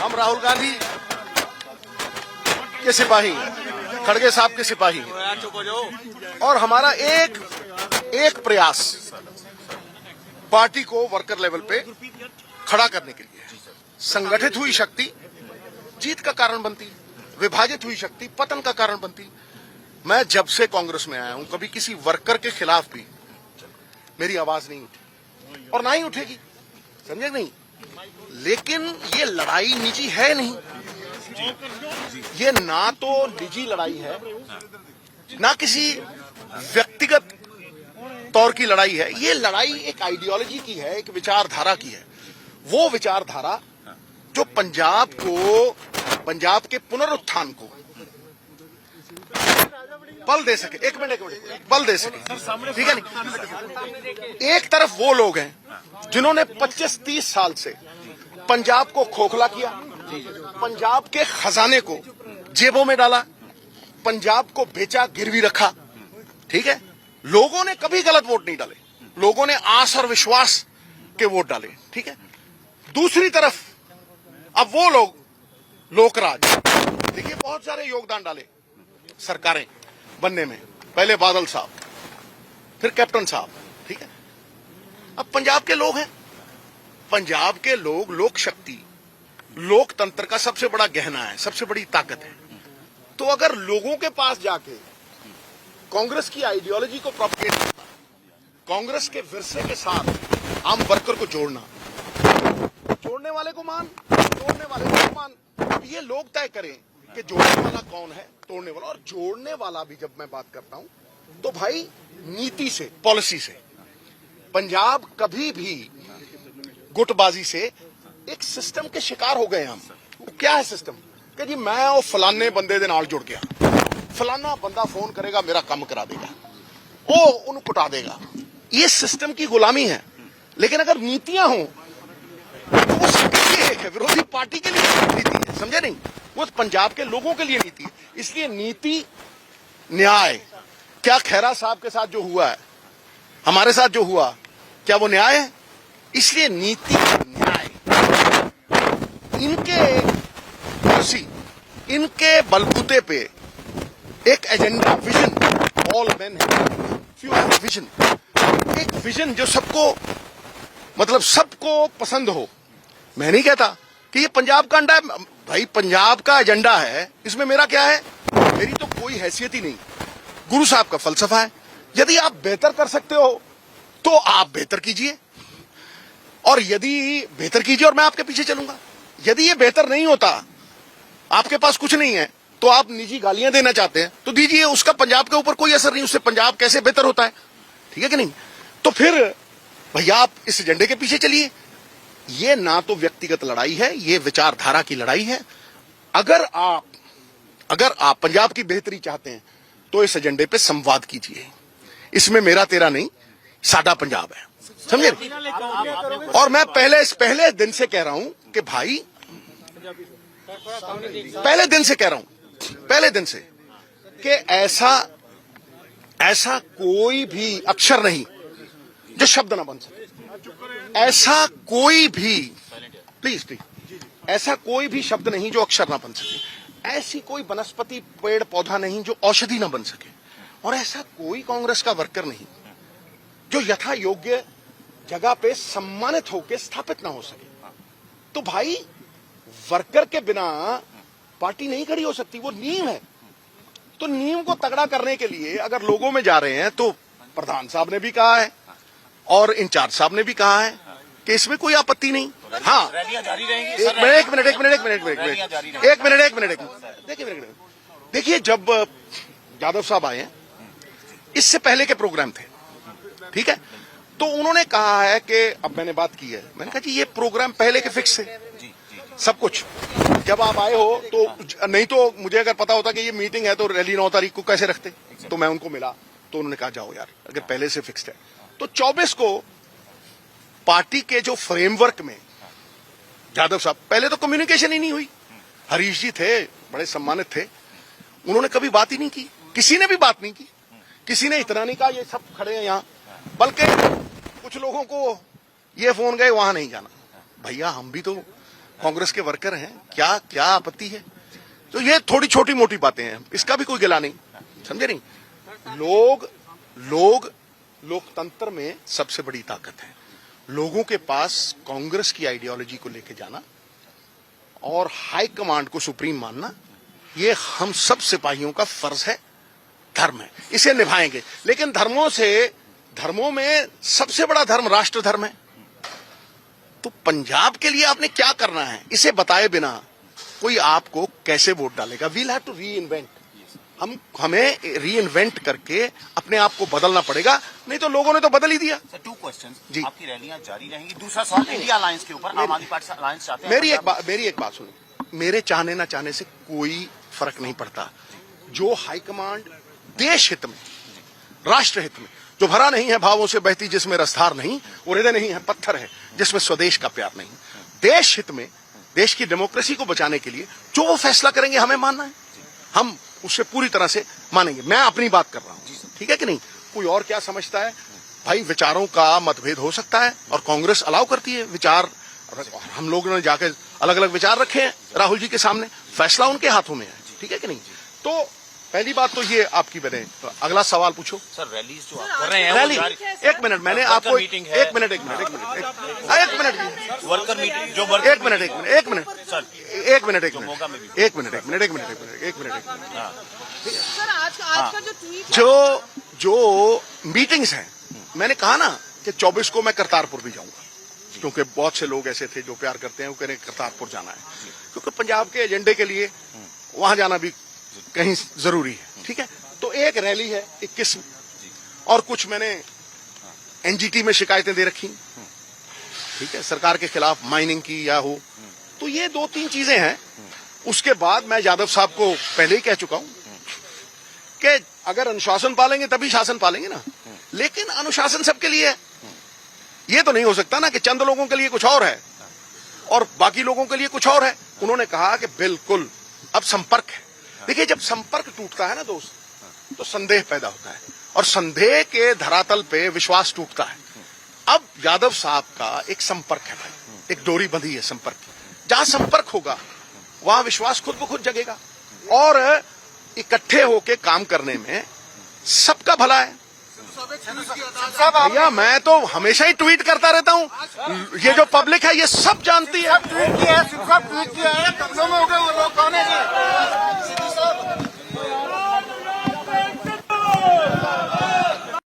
हम राहुल गांधी के सिपाही हैं, खड़गे साहब के सिपाही हैं, और हमारा एक प्रयास पार्टी को वर्कर लेवल पे खड़ा करने के लिए है। संगठित हुई शक्ति जीत का कारण बनती, विभाजित हुई शक्ति पतन का कारण बनती। मैं जब से कांग्रेस में आया हूं कभी किसी वर्कर के खिलाफ भी मेरी आवाज नहीं उठी और ना ही उठेगी, समझे नहीं। लेकिन ये लड़ाई निजी है नहीं, ये ना तो निजी लड़ाई है ना किसी व्यक्तिगत तौर की लड़ाई है। ये लड़ाई एक आइडियोलॉजी की है, एक विचारधारा की है। वो विचारधारा जो पंजाब के पुनरुत्थान को बल दे सके। एक मिनट बल दे सके, ठीक है नहीं। एक तरफ वो लोग हैं जिन्होंने 25-30 साल से पंजाब को खोखला किया, पंजाब के खजाने को जेबों में डाला, पंजाब को बेचा, गिरवी रखा, ठीक है। लोगों ने कभी गलत वोट नहीं डाले, लोगों ने आस और विश्वास के वोट डाले, ठीक है। दूसरी तरफ अब वो लोग लोकराज, देखिए बहुत सारे योगदान डाले सरकारें बनने में, पहले बादल साहब, फिर कैप्टन साहब, ठीक है। अब पंजाब के लोग हैं, पंजाब के लोग लोक शक्ति, लोकतंत्र का सबसे बड़ा गहना है, सबसे बड़ी ताकत है। तो अगर लोगों के पास जाके कांग्रेस की आइडियोलॉजी को प्रोपगेट करना, कांग्रेस के विरसे के साथ आम वर्कर को जोड़ना, जोड़ने वाले को मान, तोड़ने वाले को मान, अब ये लोग तय करें कि जोड़ने वाला कौन है, तोड़ने वाला। और जोड़ने वाला भी जब मैं बात करता हूं तो भाई नीति से, पॉलिसी से। पंजाब कभी भी गुटबाजी से एक सिस्टम के शिकार हो गए हम। क्या है सिस्टम कि जी मैं वो फलाने बंदे दे नाल जुड़ गया, फलाना बंदा फोन करेगा मेरा काम करा देगा, वो उन्हें कुटा देगा। ये सिस्टम की गुलामी है। लेकिन अगर नीतियां हों तो वो सबके लिए है, विरोधी पार्टी के लिए नीति है, समझे नहीं। वो पंजाब के लोगों के लिए नीति है। इसलिए नीति, न्याय, क्या खैरा साहब के साथ जो हुआ है, हमारे साथ जो हुआ, क्या वो न्याय है? इसलिए नीति, न्याय, इनके कुर्सी, इनके बलबूते पे एक एजेंडा, विजन, ऑल मेन है, फ्यू हैव विजन, एक विजन जो सबको, मतलब सबको पसंद हो। मैं नहीं कहता कि ये पंजाब का अंडा है, भाई पंजाब का एजेंडा है, इसमें मेरा क्या है? मेरी तो कोई हैसियत ही नहीं। गुरु साहब का फलसफा है, यदि आप बेहतर कर सकते हो तो आप बेहतर कीजिए, और यदि बेहतर कीजिए और मैं आपके पीछे चलूंगा। यदि ये बेहतर नहीं होता, आपके पास कुछ नहीं है, तो आप निजी गालियां देना चाहते हैं तो दीजिए, उसका पंजाब के ऊपर कोई असर नहीं, उससे पंजाब कैसे बेहतर होता है, ठीक है कि नहीं। तो फिर भैया आप इस एजेंडे के पीछे चलिए। ये ना तो व्यक्तिगत लड़ाई है, ये विचारधारा की लड़ाई है। अगर आप पंजाब की बेहतरी चाहते हैं तो इस एजेंडे पे संवाद कीजिए। इसमें मेरा तेरा नहीं, साडा पंजाब है, समझे। और मैं पहले दिन से कह रहा हूं कि भाई, पहले दिन से कह रहा हूं, पहले दिन से, कि ऐसा कोई भी अक्षर नहीं जो शब्द ना बन सके, ऐसा कोई भी, प्लीज ऐसा कोई भी शब्द नहीं जो अक्षर ना बन सके, ऐसी कोई वनस्पति, पेड़ पौधा नहीं जो औषधि ना बन सके, और ऐसा कोई कांग्रेस का वर्कर नहीं जो यथा योग्य जगह पे सम्मानित होकर स्थापित ना हो सके। तो भाई वर्कर के बिना पार्टी नहीं खड़ी हो सकती, वो नींव है। तो नींव को तगड़ा करने के लिए अगर लोगों में जा रहे हैं, तो प्रधान साहब ने भी कहा है और इंचार्ज साहब ने भी कहा है कि इसमें कोई आपत्ति नहीं। हाँ, एक मिनट, देखिए जब यादव साहब आए हैं, इससे पहले के प्रोग्राम थे, ठीक है, तो उन्होंने कहा है कि, अब मैंने बात की है, मैंने कहा जी ये प्रोग्राम पहले के फिक्स थे सब कुछ। जब आप आए हो तो, नहीं तो मुझे अगर पता होता कि ये मीटिंग है तो रैली 9 तारीख को कैसे रखते। तो मैं उनको मिला तो उन्होंने कहा जाओ यार, अगर पहले से फिक्स्ड है तो 24 को पार्टी के जो फ्रेमवर्क में, यादव साहब, पहले तो कम्युनिकेशन ही नहीं हुई। हरीश जी थे, बड़े सम्मानित थे, उन्होंने कभी बात ही नहीं की, किसी ने भी बात नहीं की, किसी ने इतना नहीं कहा ये सब खड़े हैं यहाँ, बल्कि कुछ लोगों को ये फोन गए वहां नहीं जाना। भैया हम भी तो कांग्रेस के वर्कर हैं, क्या क्या आपत्ति है? तो ये थोड़ी छोटी मोटी बातें हैं, इसका भी कोई गिला नहीं, समझे नहीं? लोकतंत्र में सबसे बड़ी ताकत है लोगों के पास कांग्रेस की आइडियोलॉजी को लेके जाना और हाई कमांड को सुप्रीम मानना, ये हम सब सिपाहियों का फर्ज है, धर्म है, इसे निभाएंगे। लेकिन धर्मों में सबसे बड़ा धर्म राष्ट्र धर्म है। तो पंजाब के लिए आपने क्या करना है, इसे बताए बिना कोई आपको कैसे वोट डालेगा? We'll have to reinvent, हमें री इन्वेंट करके अपने आप को बदलना पड़ेगा, नहीं तो लोगों ने तो बदल ही दिया। सर, 2 क्वेश्चंस जी, आपकी रैलियां जारी रहेंगी। दूसरा सवाल इंडिया अलायंस के ऊपर, आम आदमी पार्टी अलायंस चाहते हैं। मेरी एक बात सुनो, मेरे चाहने ना चाहने से कोई फर्क नहीं पड़ता। जो हाईकमांड देश हित में, राष्ट्र हित में, जो भरा नहीं है भावों से बहती जिसमें रसधार नहीं, वो हृदय नहीं है पत्थर है जिसमें स्वदेश का प्यार नहीं, देश हित में, देश की डेमोक्रेसी को बचाने के लिए जो वो फैसला करेंगे हमें मानना है, हम उससे पूरी तरह से मानेंगे। मैं अपनी बात कर रहा हूं, ठीक है कि नहीं? कोई और क्या समझता है भाई, विचारों का मतभेद हो सकता है और कांग्रेस अलाउ करती है विचार। हम लोगों ने जाकर अलग अलग विचार रखे हैं राहुल जी के सामने, फैसला उनके हाथों में है, ठीक है कि नहीं? तो पहली बात तो ये आपकी बने। तो अगला सवाल पूछो। सर, रैलीज जो आप कर रहे हैं, रैली, एक मिनट, मैंने आपको वर्कर एक मीटिंग है। मिनट वर्कर मीटिंग जो एक मिनट सर, सर आज का जो ट्वीट जो मीटिंग्स हैं, मैंने कहा ना कि 24 को मैं करतारपुर भी जाऊंगा, क्योंकि बहुत से लोग ऐसे थे जो प्यार करते हैं, वो कह रहे करतारपुर जाना है, क्योंकि पंजाब के एजेंडे के लिए वहां जाना भी कहीं जरूरी है, ठीक है? तो एक रैली है 21, और कुछ मैंने एनजीटी में शिकायतें दे रखी, ठीक है, सरकार के खिलाफ, माइनिंग की या हो, तो ये 2-3 चीजें हैं। उसके बाद मैं यादव साहब को पहले ही कह चुका हूं कि अगर अनुशासन पालेंगे तभी शासन पालेंगे ना, लेकिन अनुशासन सबके लिए है। ये तो नहीं हो सकता ना कि चंद लोगों के लिए कुछ और है और बाकी लोगों के लिए कुछ और है। उन्होंने कहा कि बिल्कुल अब संपर्क है। देखिए, जब संपर्क टूटता है ना दोस्त, तो संदेह पैदा होता है, और संदेह के धरातल पे विश्वास टूटता है। अब यादव साहब का एक संपर्क है भाई, एक डोरी बंधी है संपर्क की। जहां संपर्क होगा वहां विश्वास खुद ब खुद जगेगा, और इकट्ठे होके काम करने में सबका भला है। भैया, मैं तो हमेशा ही ट्वीट करता रहता हूं, ये जो पब्लिक है ये सब जानती है। ट्वीट किया है,